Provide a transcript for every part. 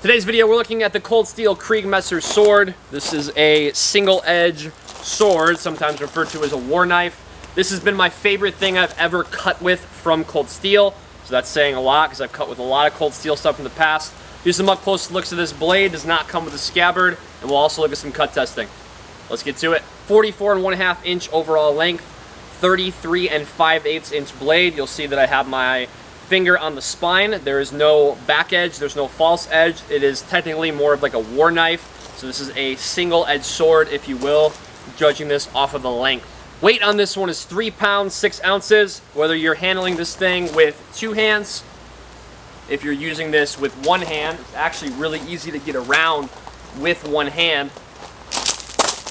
Today's video, we're looking at the cold steel Kreigmesser sword. This is a single edge sword, sometimes referred to as a war knife. This has been my favorite thing I've ever cut with from cold steel. So that's saying a lot because I've cut with a lot of cold steel stuff in the past. Do some up close looks at this blade. Does not come with a scabbard, and we'll also look at some cut testing. Let's get to it. 44.5 inch overall length, 33 5/8 inch blade. You'll see that I have my finger on the spine. There is no back edge, there's no false edge. It is technically more of like a war knife. So this is a single edge sword, if you will, judging this off of the length. Weight on this one is 3 pounds, 6 ounces. Whether you're handling this thing with 2 hands, if you're using this with 1 hand, it's actually really easy to get around with 1 hand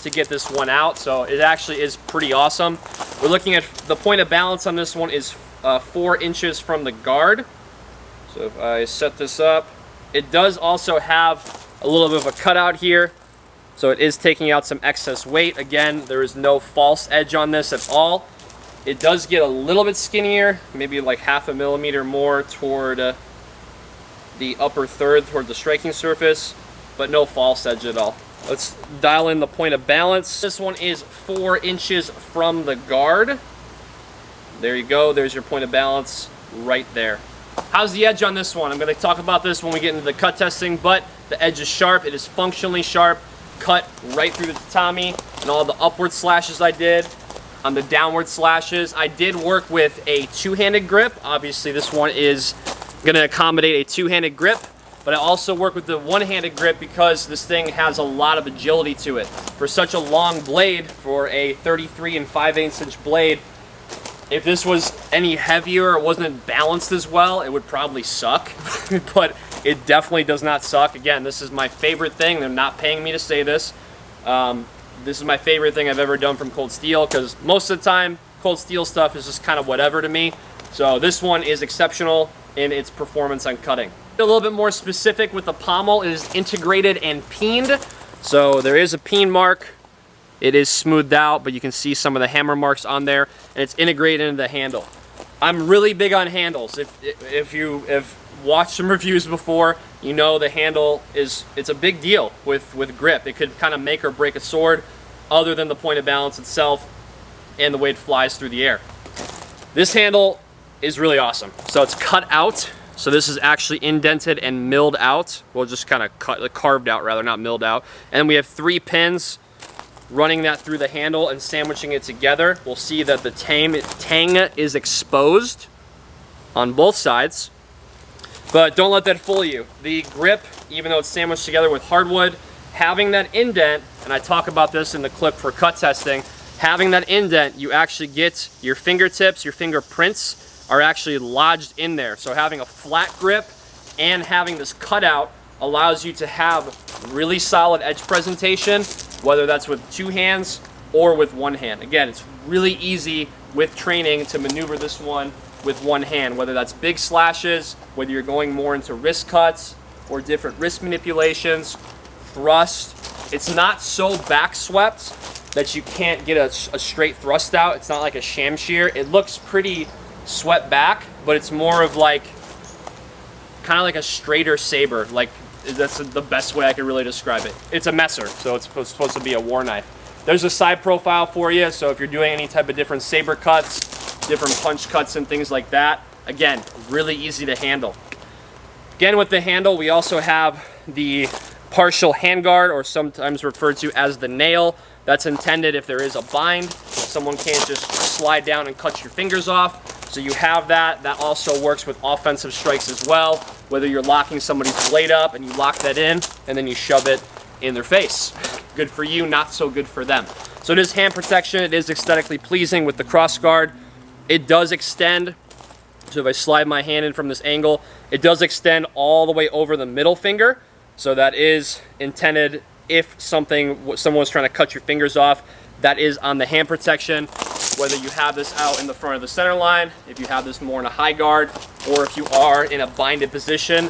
to get this one out. So it actually is pretty awesome. We're looking at the point of balance on this one is 4 inches from the guard. So if I set this up, it does also have a little bit of a cutout here. So it is taking out some excess weight. Again, there is no false edge on this at all. It does get a little bit skinnier, maybe like 0.5 millimeter more toward the upper third, toward the striking surface, but no false edge at all. Let's dial in the point of balance. This one is 4 inches from the guard. There you go, there's your point of balance right there. How's the edge on this one? I'm going to talk about this when we get into the cut testing, but the edge is sharp. It is functionally sharp, cut right through the tatami, and all the upward slashes I did. On the downward slashes, I did work with a 2-handed grip. Obviously, this one is going to accommodate a 2-handed grip, but I also work with the 1-handed grip because this thing has a lot of agility to it. For such a long blade, for a 33 5/8 inch blade, if this was any heavier or wasn't balanced as well, it would probably suck, but it definitely does not suck. Again, this is my favorite thing. They're not paying me to say this. This is my favorite thing I've ever done from cold steel, because most of the time, cold steel stuff is just kind of whatever to me. So this one is exceptional in its performance on cutting. A little bit more specific with the pommel, it is integrated and peened. So there is a peen mark. It is smoothed out, but you can see some of the hammer marks on there, and it's integrated into the handle. I'm really big on handles. If you have watched some reviews before, you know the handle it's a big deal with grip. It could kind of make or break a sword, other than the point of balance itself and the way it flies through the air. This handle is really awesome. So it's cut out. So this is actually indented and milled out. Well, just kind of carved out rather, not milled out. And we have 3 pins running that through the handle and sandwiching it together. We'll see that the tang is exposed on both sides. But don't let that fool you. The grip, even though it's sandwiched together with hardwood, having that indent, and I talk about this in the clip for cut testing, having that indent, you actually get your fingertips, your fingerprints are actually lodged in there. So having a flat grip and having this cutout allows you to have really solid edge presentation, whether that's with 2 hands or with 1 hand. Again, it's really easy with training to maneuver this one with 1 hand, whether that's big slashes, whether you're going more into wrist cuts or different wrist manipulations, thrust. It's not so back swept that you can't get a straight thrust out. It's not like a sham shear. It looks pretty swept back, but it's more of like, kind of like a straighter saber. Like, that's the best way I could really describe it. It's a messer, so it's supposed to be a war knife. There's a side profile for you, so if you're doing any type of different saber cuts, different punch cuts and things like that, again, really easy to handle. Again, with the handle, we also have the partial handguard, or sometimes referred to as the nail. That's intended if there is a bind, someone can't just slide down and cut your fingers off. So you have that. That also works with offensive strikes as well, whether you're locking somebody's blade up and you lock that in and then you shove it in their face. Good for you, not so good for them. So it is hand protection. It is aesthetically pleasing with the cross guard. It does extend. So if I slide my hand in from this angle, it does extend all the way over the middle finger. So that is intended if someone's trying to cut your fingers off. That is on the hand protection. Whether you have this out in the front of the center line, if you have this more in a high guard, or if you are in a binded position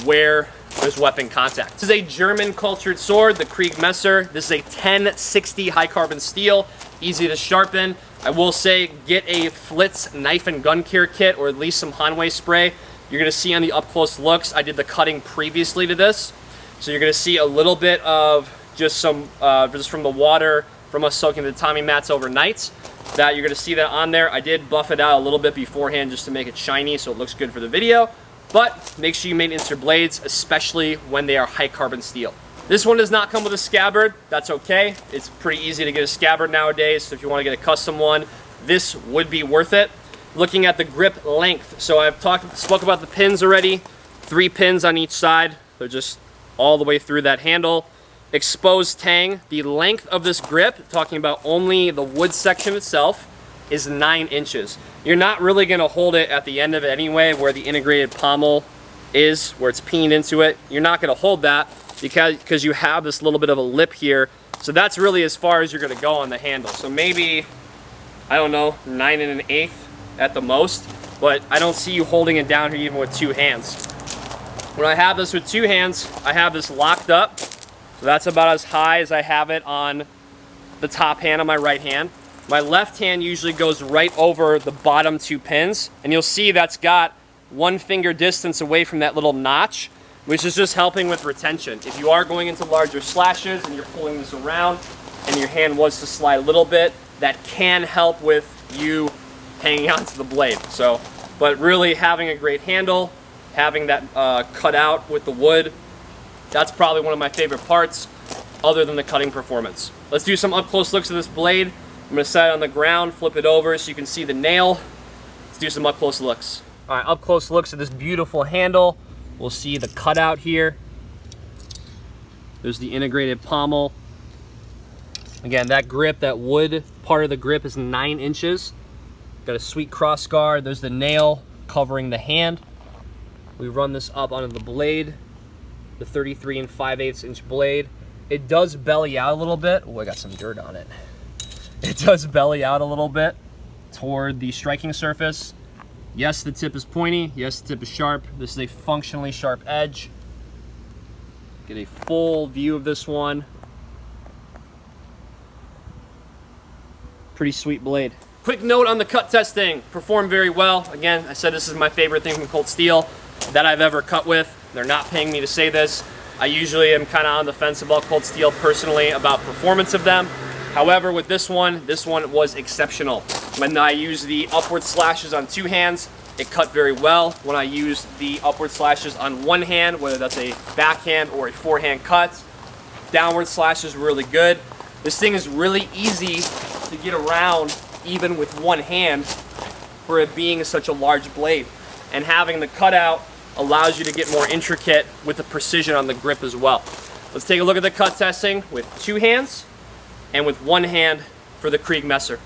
where there's weapon contact. This is a German cultured sword, the Kreigmesser. This is a 1060 high carbon steel, easy to sharpen. I will say, get a Flitz knife and gun care kit, or at least some Hanwei spray, You're gonna see on the up close looks, I did the cutting previously to this. So you're gonna see a little bit of just some, just from the water, from us soaking the Tommy mats overnight. That you're gonna see that on there. I did buff it out a little bit beforehand just to make it shiny so it looks good for the video. But make sure you maintenance your blades, especially when they are high carbon steel. This one does not come with a scabbard. That's okay. It's pretty easy to get a scabbard nowadays, so if you want to get a custom one, this would be worth it. Looking at the grip length, so I've spoke about the pins already. 3 pins on each side. They're just all the way through that handle. Exposed tang. The length of this grip, talking about only the wood section itself, is 9 inches. You're not really going to hold it at the end of it anyway, where the integrated pommel is, where it's peened into it. You're not going to hold that because you have this little bit of a lip here. So that's really as far as you're going to go on the handle. So maybe, I don't know, 9 1/8 at the most, but I don't see you holding it down here even with 2 hands. When I have this with 2 hands, I have this locked up. So that's about as high as I have it on the top hand on my right hand. My left hand usually goes right over the bottom 2 pins, and you'll see that's got 1 finger distance away from that little notch, which is just helping with retention. If you are going into larger slashes and you're pulling this around and your hand was to slide a little bit, that can help with you hanging onto the blade. So, but really having a great handle, having that cut out with the wood, that's probably one of my favorite parts other than the cutting performance. Let's do some up close looks of this blade. I'm gonna set it on the ground, flip it over so you can see the nail. Let's do some up close looks. All right, up close looks at this beautiful handle. We'll see the cutout here. There's the integrated pommel. Again, that grip, that wood part of the grip is 9 inches. Got a sweet cross guard. There's the nail covering the hand. We run this up onto the blade, the 33 5/8 inch blade. It does belly out a little bit. Oh, I got some dirt on it. It does belly out a little bit toward the striking surface. Yes, the tip is pointy. Yes, the tip is sharp. This is a functionally sharp edge. Get a full view of this one. Pretty sweet blade. Quick note on the cut testing. Performed very well. Again, I said this is my favorite thing from Kult Steel that I've ever cut with. They're not paying me to say this. I usually am kind of on the fence about Kult Steel personally about performance of them. However, with this one was exceptional. When I used the upward slashes on 2 hands, it cut very well. When I used the upward slashes on 1 hand, whether that's a backhand or a forehand cut, downward slashes were really good. This thing is really easy to get around even with 1 hand for it being such a large blade. And having the cutout allows you to get more intricate with the precision on the grip as well. Let's take a look at the cut testing with 2 hands and with 1 hand for the Kreigmesser.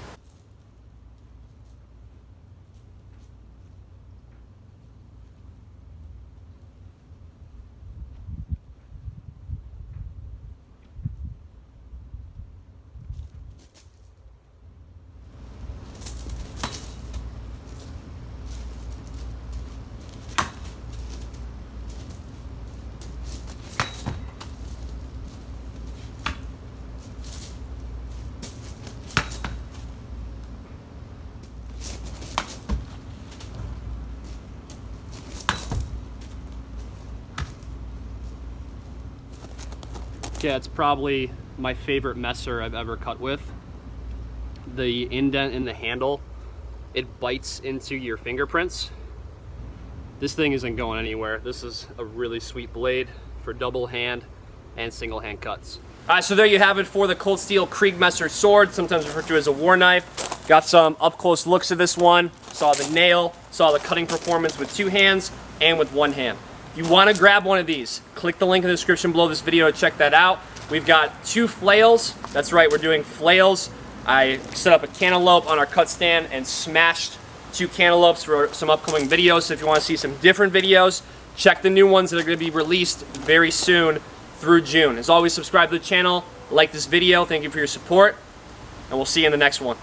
Yeah, it's probably my favorite messer I've ever cut with. The indent in the handle, it bites into your fingerprints. This thing isn't going anywhere. This is a really sweet blade for double hand and single hand cuts. All right, so there you have it for the Kult Steel Kreigmesser sword, sometimes referred to as a war knife. Got some up close looks of this one. Saw the nail, saw the cutting performance with 2 hands and with 1 hand. If you want to grab one of these, click the link in the description below this video to check that out. We've got 2 flails. That's right, we're doing flails. I set up a cantaloupe on our cut stand and smashed 2 cantaloupes for some upcoming videos. So if you want to see some different videos, check the new ones that are going to be released very soon through June. As always, subscribe to the channel, like this video. Thank you for your support, and we'll see you in the next one.